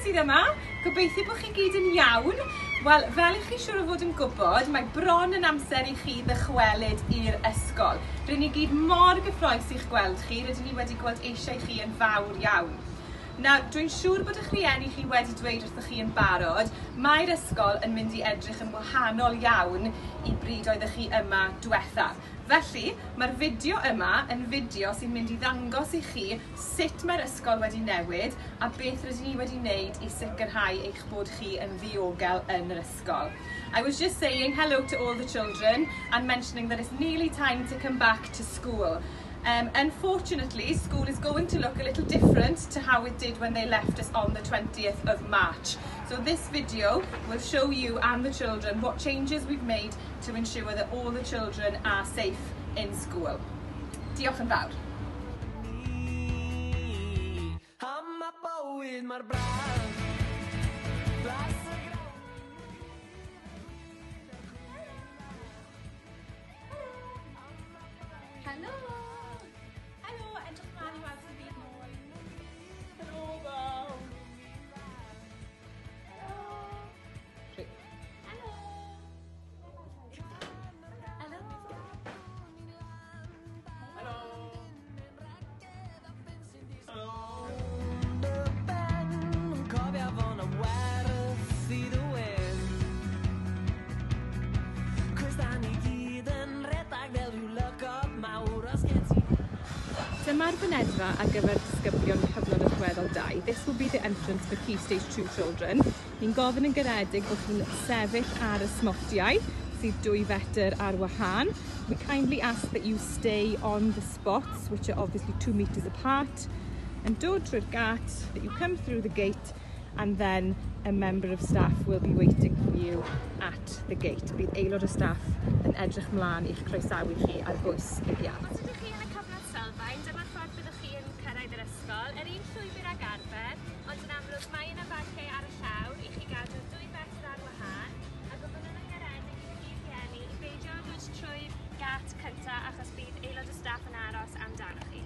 sydd yma. Gobeithio bod chi gyd yn iawn. Wel, fel i chi siŵr o fod yn gwybod, mae bron yn amser i chi ddychwelyd i'r ysgol. Rydyn ni gyd mor gyffrous i'ch gweld chi, rydyn ni wedi gweld eisiau chi yn fawr iawn. Nawr, dwi'n siŵr bod eich rhieni chi wedi dweud wrthych chi yn barod, mae'r ysgol yn mynd i edrych yn wahanol iawn i bryd oeddech chi yma diwethaf. Felly, mae'r fideo yma yn fideo sy'n mynd i ddangos i chi sut mae'r ysgol wedi newid a beth rydyn ni wedi wneud i sicrhau eich bod chi yn ddiogel yn yr ysgol. I was just saying hello to all the children and mentioning that it's nearly time to come back to school. Unfortunately, school is going to look a little different to how it did when they left us on the 20th of March. So this video will show you and the children what changes we've made to ensure that all the children are safe in school. Diolch yn fawr. Dyma'r fynedfa ar gyfer disgyblion cyfnod allweddol 2. This will be the entrance for Key Stage 2 children. Ni'n gofyn yn garedig bod chi'n sefyll ar y smotiau sydd 2 fetr ar wahân. We kindly ask that you stay on the spots, which are obviously 2 metres apart, and dod trwy'r gat, that you come through the gate, and then a member of staff will be waiting for you at the gate. Bydd aelod o staff yn edrych mlaen i'ch croesawu chi ar bwys y giat. Dyma'r ffordd byddwch chi yn cyrraedd yr ysgol. Yr un llwybr ag arfer, ond yn amlwg mae yna barciau ar y llawr i chi gadw 2 fetr ar wahân, a gofyn yn garedig i chi rhieni i beidio dod trwy'r gat cyntaf achos bydd aelod o staff yn aros amdanoch chi.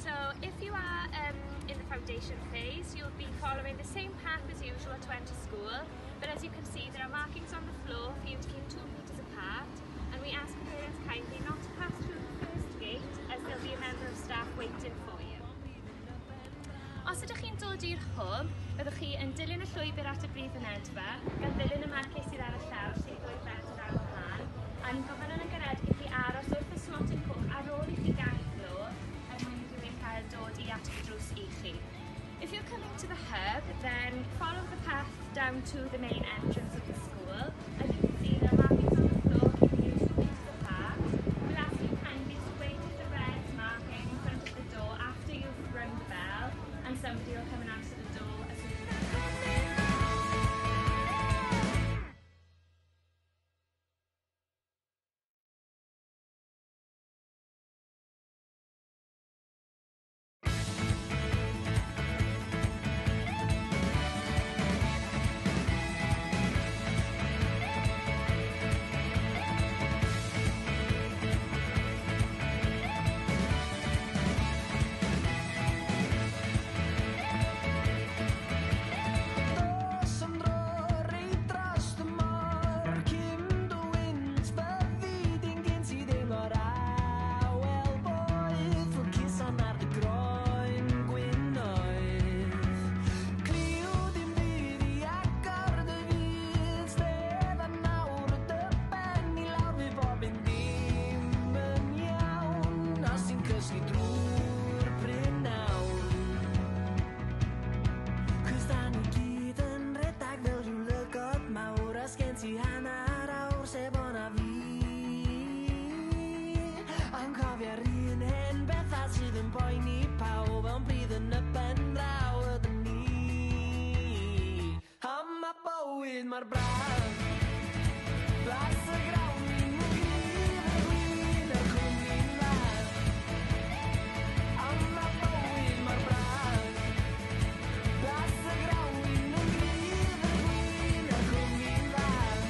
So if you are in the foundation phase, you'll be following the same path as usual to enter school, but as you can see there are markings on the floor for you to keep 2 metres apart, and we ask parents kindly not to pass through the first gate as there'll be a member of staff waiting for you. Os ydych chi'n dod i'r hwb, byddwch chi yn dilyn y llwybr at y brif fynedfa, gan ddilyn y marciau sydd ar y llawr sydd 2 fetr ar wahân, a'n gofyn yn garedig i chi aros wrth y slotyn coch ar ôl i chi gallflo er mwyn i rhywun cael dod i ateb drws i chi. If you're coming to the hub, then follow the path down to the main entrance of the school. As you can see, there are markings on the floor keeping you 2 metres apart. We'll ask you kindly to wait at the red marking in front of the door after you've rung the bell, and somebody will come and answer the door as soon as mae'r braf Blas y grawn ni'n gwir y gwir y cwmni'n lan Am mae bywyd mae'r braf Blas y grawn ni'n gwir y gwir y cwmni'n lan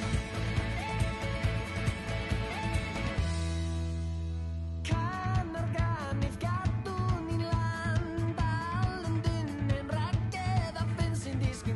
Can organif gadw ni'n lan Dal yn dyn yn ragedd a ffyn sy'n disg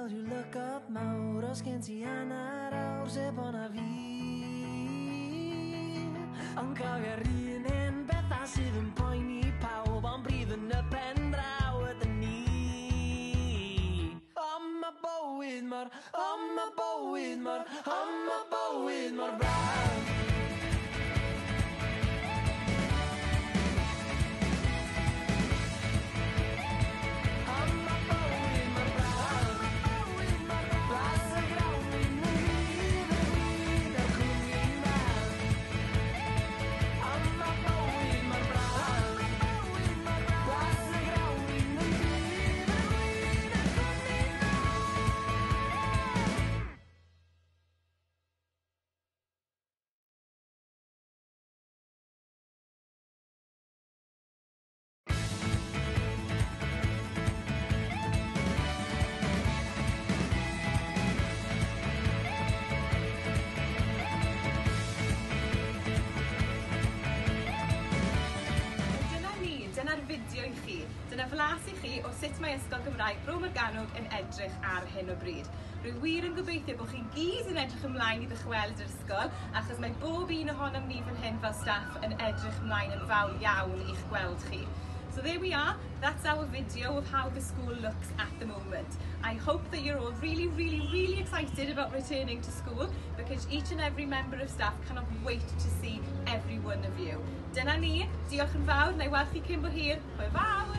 gweld yw lygodd mawr os gen ti hanner awr sef o'na fi. Ond cofio'r un hyn bethau sydd yn poeni pawb ond bryd yn y pen draw ydyn ni. Ma' bywyd mor, ma' bywyd mor, ma' bywyd mor braf. Fideo i chi. Dyna flas I chi o sut mae Ysgol Gymraeg Bro Morgannwg yn edrych ar hyn o bryd. Rwy'n wir yn gobeithio bod chi gyd yn edrych ymlaen I ddychwelyd yr ysgol achos mae bob un ohonom ni fan hyn fel staff yn edrych ymlaen yn fawr iawn i'ch gweld chi. So there we are, that's our video of how the school looks at the moment. I hope that you're all really excited about returning to school because each and every member of staff cannot wait to see every one of you. Dyna ni, diolch yn fawr, na I weld chi cyn bo hir, hwyl fawr!